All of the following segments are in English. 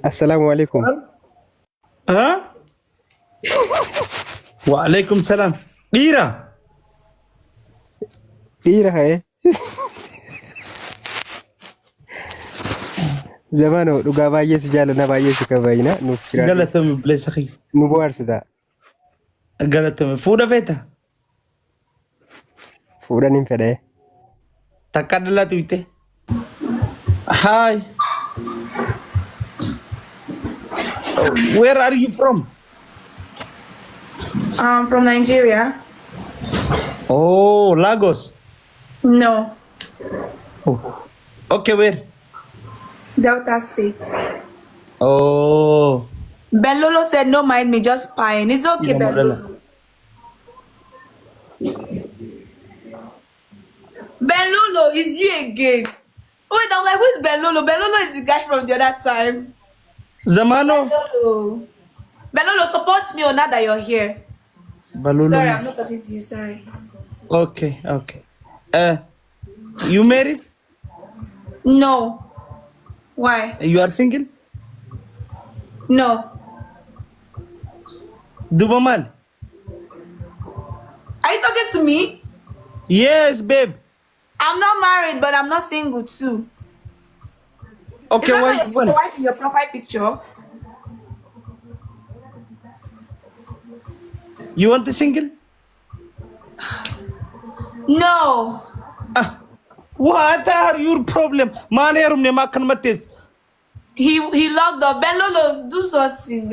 السلام عليكم. ها وعليكم السلام. إيرا إيه هاي زمانه لقى بايس جالنا بايس كباينا نفكر قالتهم بليس أخي مبارس ده قالتهم فودا فيتا فورانين فده تكاد تويته. Hi, where are you from? From Nigeria. Oh, Lagos. No, Oh. Okay, where? Delta State. Oh, Belolo said, "No mind me, just pine. It's okay, yeah, Belolo." Belolo is you again. Wait, I'm like, who's Belolo? Belolo is the guy from the other time. Zamano. Belolo. Belolo, support me or not that you're here. Balulu. Sorry, I'm not talking to you. Sorry. Okay, okay. You married? No. Why? You are single? No. Dubamal. Are you talking to me? Yes, babe. I'm not married, but I'm not single too. Okay, Is that why? not your wife in your profile picture? You want the single? No. Ah, what are your problem? Man, yarum ne makan mates. He locked up. Belolo, do something.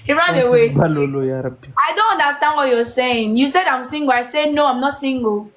He ran away. Balulu ya Rabbi. I don't understand what you're saying. You said I'm single. I said no, I'm not single.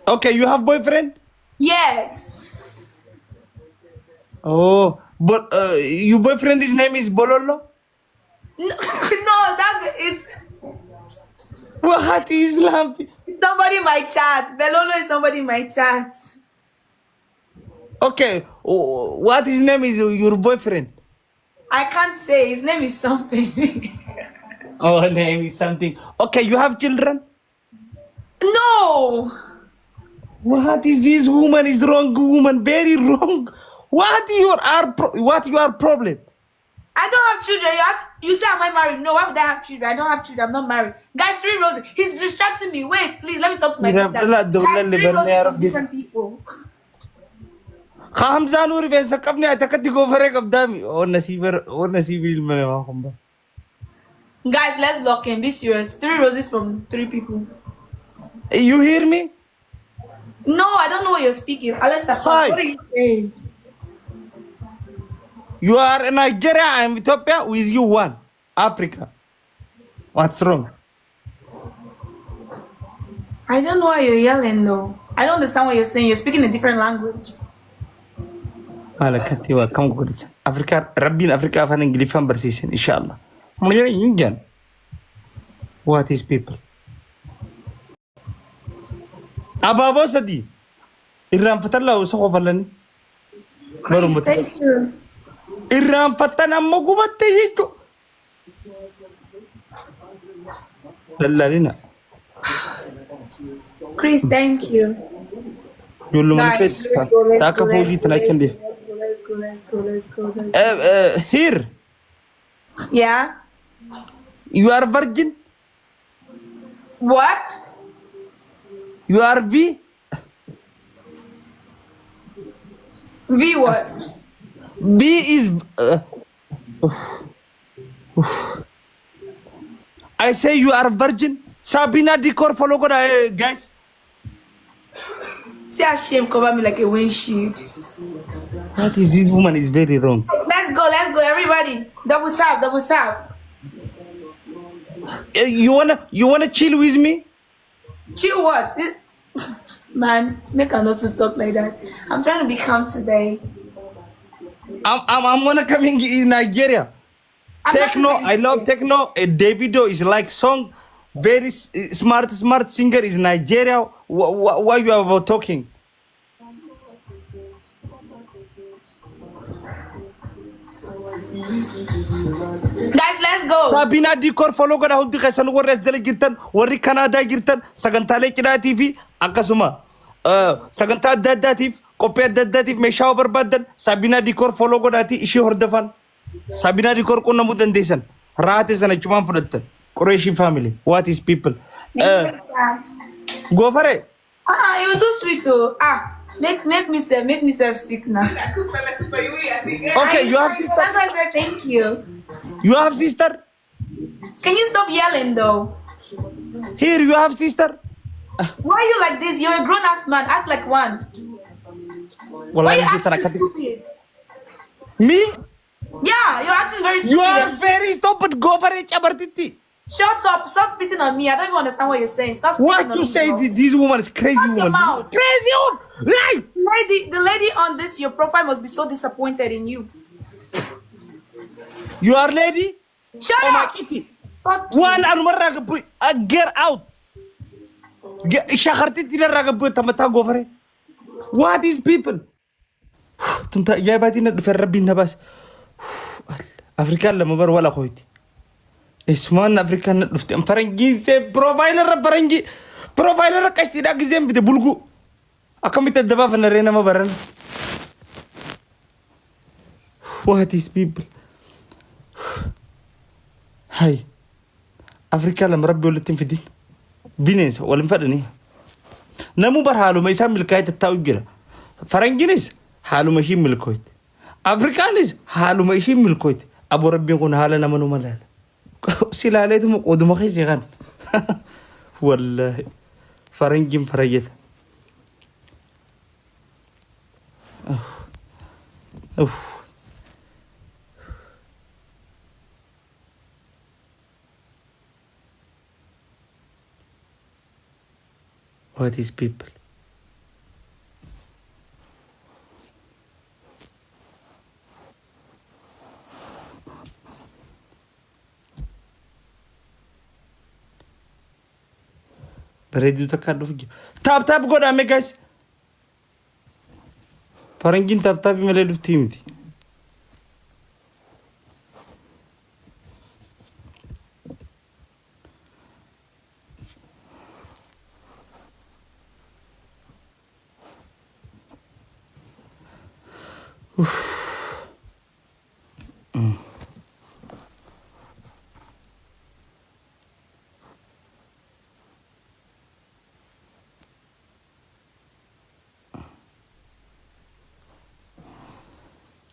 Okay, you have boyfriend? Yes. Oh, but your boyfriend, his name is Bololo? No, no, that's it. What is laughing? Somebody in my chat. Belolo is somebody in my chat. Okay, what his name is your boyfriend? I can't say. His name is something. Oh, name is something. Okay, you have children? No. What is this woman is wrong woman? Very wrong. What your problem? I don't have children. You say, am I married? No, why would I have children? I don't have children. I'm not married. Guys, 3 roses. He's distracting me. Wait, please, let me talk to my Yeah, sister. don't Guys, let 3 me roses learn from different people. Hamza Nouri ve sakapni atakati go fare kabdami or nasiber ilmane ma khumba. Guys, let's lock in. Be serious. 3 roses from 3 people. You hear me? No, I don't know what you're speaking. Alexa, Hi. what are you saying? You are in Nigeria, I'm Ethiopia, with you one. Africa. What's wrong? I don't know why you're yelling though. I don't understand what you're saying. You're speaking a different language. Malakati wa kam gudita. Africa, Rabbin Africa afan Englifan bersisen, inshallah. Mulai injan. What is people? Ababo sadi. Iram fatalla usako falani. Chris, thank you. Iram fatana mogubatte yito. Lallalina. Chris, thank you. Yulu Guys, mulpet. Taka fogi tanakin di. Let's go. Here, Yeah? you are virgin. What? You are V. V what? B is. I say you are virgin. Sabina Dicor follow guys. See how shame cover me like a windshield. What is this woman is very wrong. Let's go, everybody. Double tap. You wanna chill with me? Chill what? Man, make her not to talk like that. I'm trying to be calm today. I'm gonna come in Nigeria. I'm not Techno, in I love techno. Davido is like song. Very smart singer is Nigeria. Why you are about talking? Guys, let's go. Sabina Dicor follow gada hundi kaisan warri asjala jirtan warri Canada jirtan sagantaalee cidhaa TV akkasuma sagantaa adda addaatiif qophii adda addaatiif meeshaa barbaadan Sabina Dikoor follow godhaati ishee hordofan. Sabina Dikoor qunnamuu dandeessan. Raate sana achumaan fudhattan. Qureeshii family. What is people? Go for it. Ah, it was so sweet though. Make myself sick now. Okay, you have sister. That's why I said thank you. You have sister. Can you stop yelling though? Here you have sister. Why are you like this? You're a grown ass man. Act like one. Why Wallahi you sister acting akati. stupid? Me? Yeah, you're acting very You stupid. are very stupid. Go for it, chabartiti. Shut up. Stop spitting on me. I don't even understand what you're saying. Stop spitting What on you me. say? bro. This woman is crazy Shut your woman. mouth. Crazy woman. Right? The lady on this your profile must be so disappointed in you. You are lady. Shut Oh my up. kitty. Fuck you. One almarra get out. Shakarti tira ragabu tamata go for it. What is people? Tumta ya batina du ferrabin nabas. Afrika lama bar wala khoyti. Isman Afrika na dufte farangi se profiler kashti da gizem bite bulgu. Akamita daba fana rena mabaran. What is people? Hai. Afrika lama rabbi wala tinfidin. Binens wala mfadani. Namu bar halu ma isa milkayt tawgira. Faranginis halu ma shi milkoyt. Afrikanis halu ma shi milkoyt. Abu rabbi kun hala na manu malal. Silalaytum qoduma khisigan. Wallahi. Farangim farayet. What is people? Bareedu takka dhufu. Tap godhame guys. Farangin tap malee dhufti miti.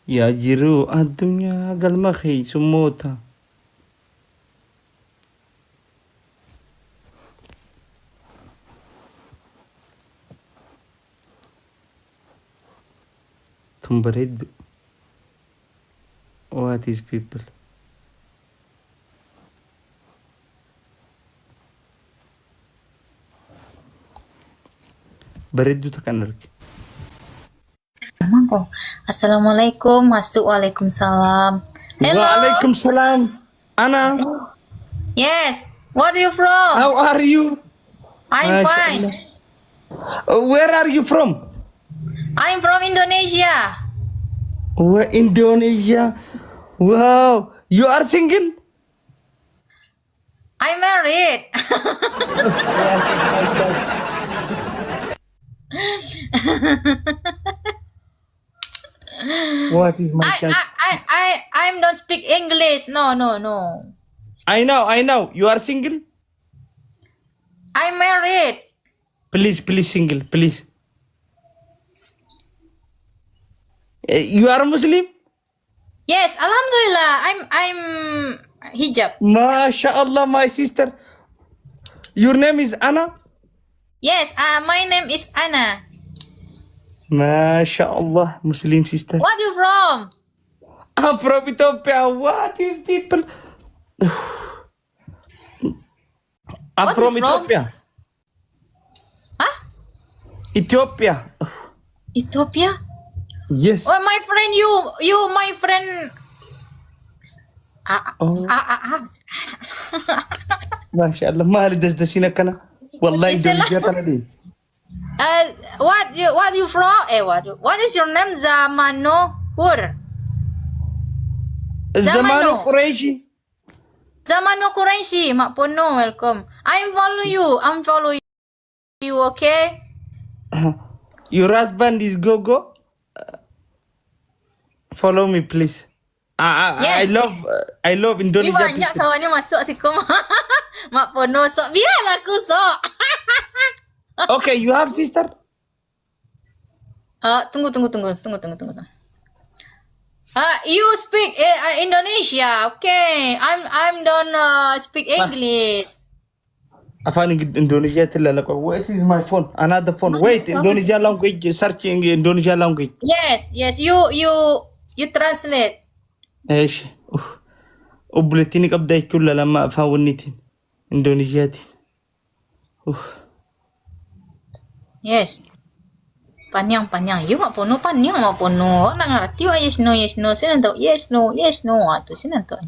Ya jiru addunyaa galma keessummoota. Tun bareeddu. What is people? Bareeddu takkan arge. Assalamualaikum, masuk. Waalaikumsalam. Hello. Waalaikumsalam. Ana. Yes. Where are you from? How are you? I'm fine. Where are you from? I'm from Indonesia. Where Indonesia? Wow. You are single? I'm married. What is my chance? I'm don't speak English. No. I know. You are single? I'm married. Please, single, please. You are Muslim? Yes, Alhamdulillah. I'm hijab. MashaAllah, my sister. Your name is Anna? Yes, my name is Anna. MashaAllah, Muslim sister. Where you from? I'm from Ethiopia. What is people? I'm What from you from? Ethiopia. Huh? Ethiopia. Ethiopia? Yes. Oh, my friend, you my friend. MashaAllah, mahal dasdasina kana. Wallahi, Isla- Indonesia kana din. What you from? What is your name? Zamano Kur. Zamano Quraishi. Zamano Quraishi. Makpono, welcome. I'm follow you. Okay. Your husband is Gogo. Follow me, please. Yes. I love Ni Indonesia. banyak kawannya masuk siku. Mak Pono sok. Biarlah aku sok. Okay, you have sister? Tunggu. You speak Indonesia. Okay. I'm don't speak English. Afan Indonesia تلالك. Wait, is my phone. Another phone. Wait, Indonesia language. Searching Indonesia language. Yes. You translate. ايش؟ قبلتيني قبضة كلها لما فاونيتين اندونيسياتي. Yes. Panjang. You mak Pono panjang mak Pono. Nak ngerti wa yes no. Saya tahu yes no. Tu saya tahu.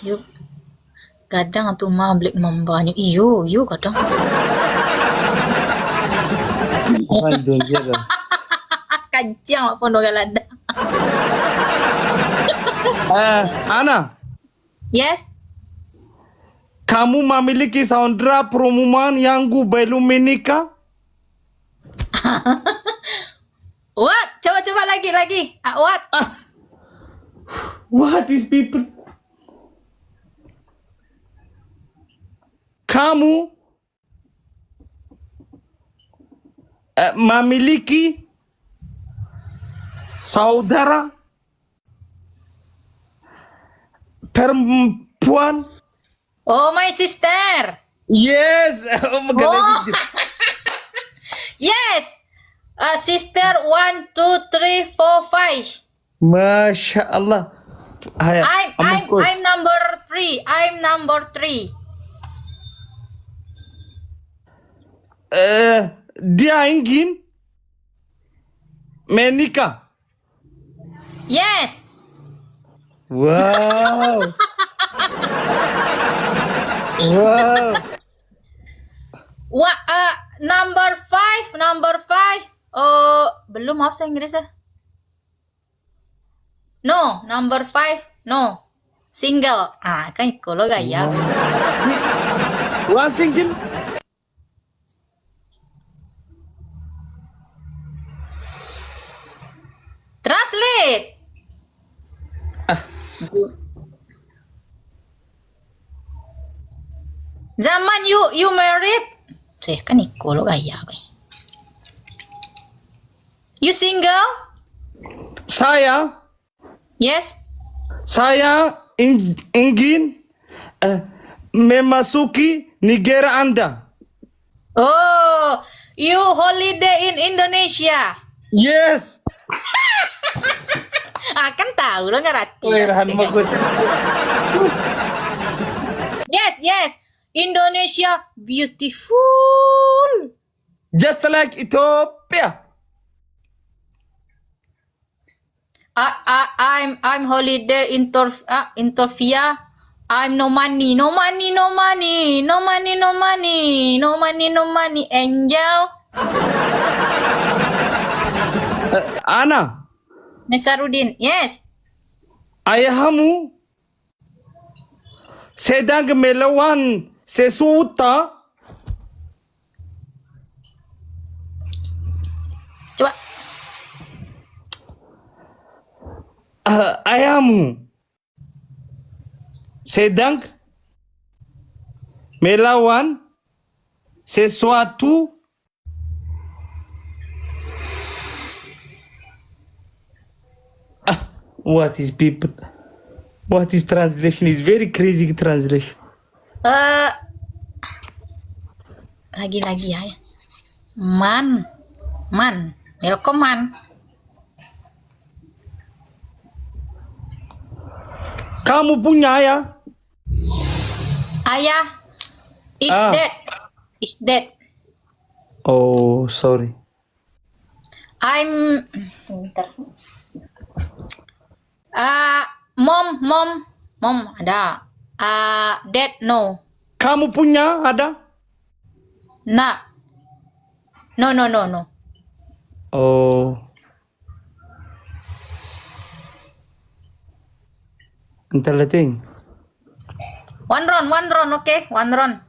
You kadang tu mah blik membanya. Iyo kadang. Indonesia dah. Kancang mak Pono galada. Ana. Yes. Kamu memiliki saudara perempuan yang belum menikah? What? Coba lagi. What? What is people? Kamu memiliki saudara perempuan? Oh, my sister. Yes. Oh my God. Yes. Sister 1, 2, 3, 4, 5. Masya Allah. I'm number 3. Dia ingin menikah. Yes. Wow. Number 5. Oh, belum apa bahasa Inggris ya? No, number 5. No. Single. Kan kalau gaya. One single. Translate. Zaman you married? Saya kan kalau gaya. You single? Saya ingin memasuki negara Anda. Oh, you holiday in Indonesia? Yes. Kan tahu lo ngerti. Yes. Indonesia beautiful. Just like Ethiopia. I'm holiday in Ethiopia. I'm no money. Angel. Ana. Mesarudin. Yes. Ayahmu sedang melawan sesuatu. Coba. Ayahmu sedang melawan sesuatu. What is people? What is translation? Is very crazy translation. Lagi ya. Man. Welcome man. Kamu punya ayah? Ayah is dead. Oh, sorry. Bentar. Mom ada. Dad no. Kamu punya ada? No. Oh. Entar letting. One round, okay? One round.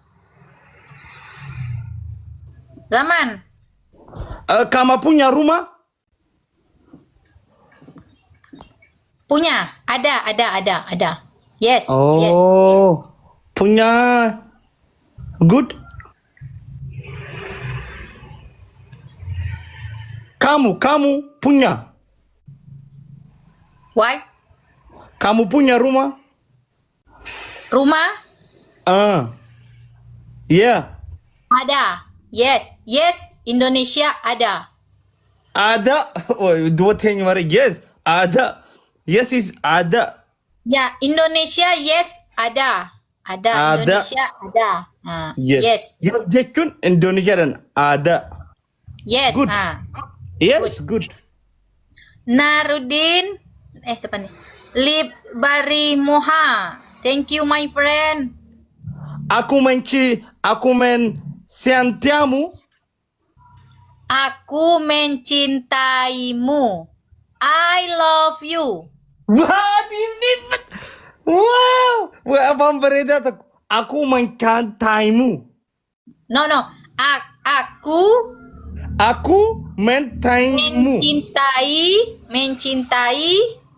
Zaman. Kamu punya rumah? Punya. Ada. Yes. Yes. Oh, punya. Good. Kamu punya. Why? Kamu punya rumah? Rumah? Yeah. Ada. Yes. Indonesia ada. Ada. Oh, dua tanya mari. Yes, ada. Yes is ada. Ya, Indonesia yes ada. Ada. Indonesia ada. Yes. Yes jechuun Indonesia dan ada. Yes. Good. Yes, good. Narudin. Siapa nih? Lip Barimoha. Thank you, my friend. Aku mencintamu. Aku mencintaimu. I love you. What is it? Wow. Apa berbeda? Aku mencintaimu. No. Aku mencintaimu.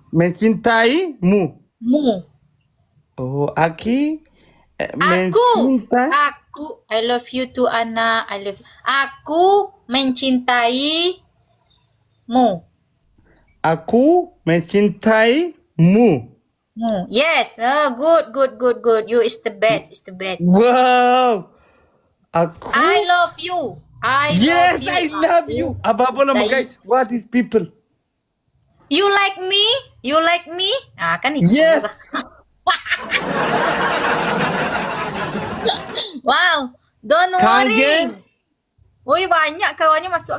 Mencintaimu. Oh, Aku. I love you too, Anna. I love you. Aku mencintaimu. Aku mencintaimu. Yes. Good. You is the best. Wow. Aku. I love you. I love you. Apa nama guys? What is people? You like me? Kan itu. Yes. Wow. Don't worry. Kangen. Woi, banyak kawannya masuk.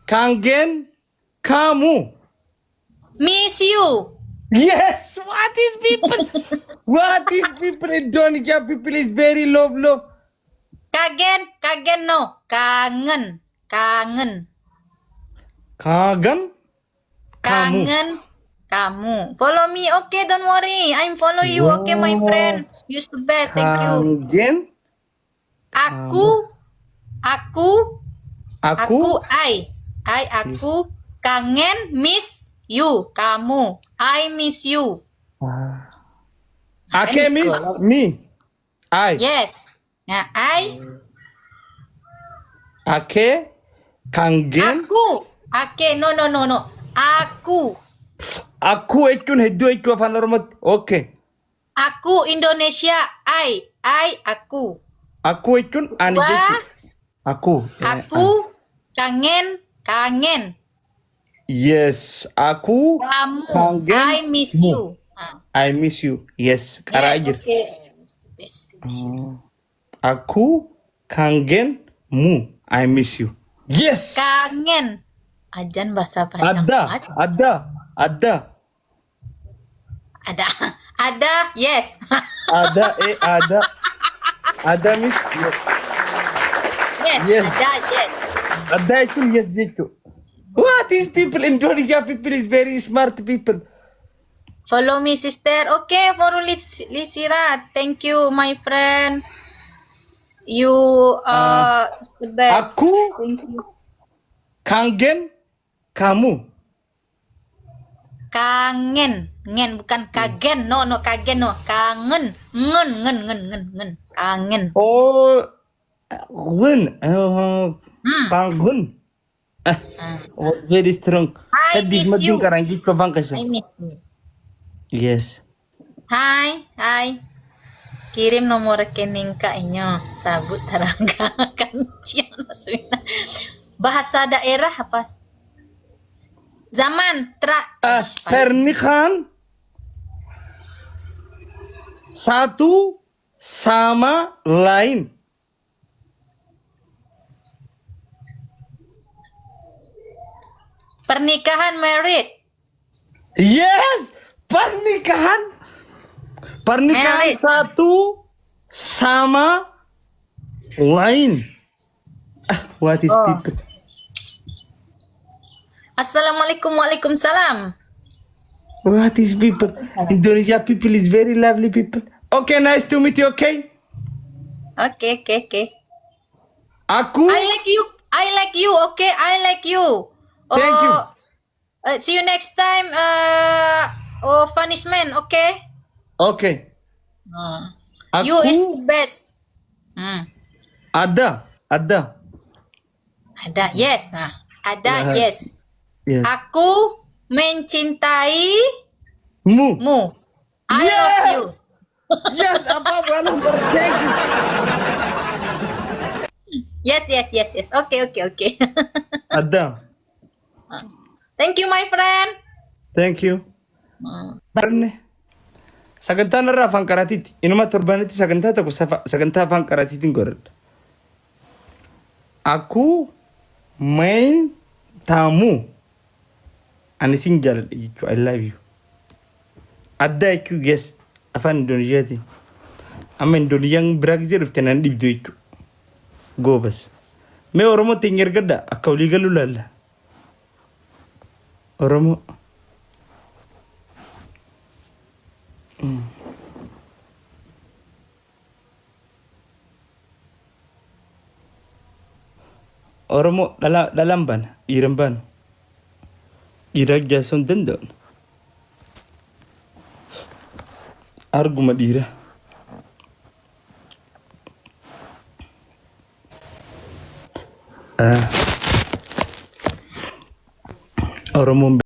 Kangen kamu. Miss you. Yes. What is people? Indonesia people is very love. Kagen no. Kangen. Kamu. Follow me, okay? Don't worry. I'm follow you, okay, my friend. You're the best. Thank you. Kangen. Aku kangen miss you. Kamu. I miss you. Ake miss me. I. Yes. Nah, Ake kangen. Ake no. Aku ekun itu afaan Oromoo. Okay. Aku Indonesia. Aku. Aku ekun ani jechu. Aku. Kangen. Yes, aku Kamu. kangen. I miss you. I miss you. Yes, kara aja. Okay. Best. Aku kangen mu. I miss you. Yes. Kangen. Ajan bahasa Padang. Ada. Yes. Ada. Ada miss. Yes. Yes. Yes. Ada itu yes jechu. What is people? Indonesia people is very smart people. Follow me, sister. Okay, for Lisira. Thank you, my friend. You are the best. Aku Thank you. kangen kamu. Kangen, bukan kagen. No, kagen no. Kangen, ngen. Kangen. Oh, kangen. Oh, very strong. I miss you. I miss you. Yes. Hai. Kirim nomor rekening kayaknya. Sabut tarangga kancian maksudnya. Bahasa daerah apa? Zaman Pernikahan satu sama lain. Pernikahan married. Yes, pernikahan Married. satu sama lain. What is people? Assalamualaikum, waalaikumsalam. What is people? Indonesia people is very lovely people. Okay, nice to meet you. Okay. Okay. Aku. I like you. I like you. Okay, I like you. Thank you. See you next time. Punishment. Okay. Okay. You Aku is the best. ada. Ada. Yes. Ada. Yes. Yes. Aku mencintai Mu. mu. I Yeah. love you. Yes, apa bukan? Thank you. Yes. Okay. Ada. Thank you, my friend. Thank you. Barne. Sagantaa narraa afaan qaraatiiti. Inuma torbaanitti sagantaa tokko sagantaa afaan qaraatiitiin godhadha. Aku main tamu. Ani sin jaaladha jechuudha. I love you. Adda jechuun yes. Afaan Indoneeziyaatiin. Amma Indoneeziyaan biraa gisee dhufte nan dhibdu jechuudha. Goobas. Mee Oromootti hin ergadda akka walii galuu laalla. Oromoo. Oromoo dhalaan baana dhiiran baanu. Dhiira jaasoo hin danda'u. Arguma dhiira. Oromoon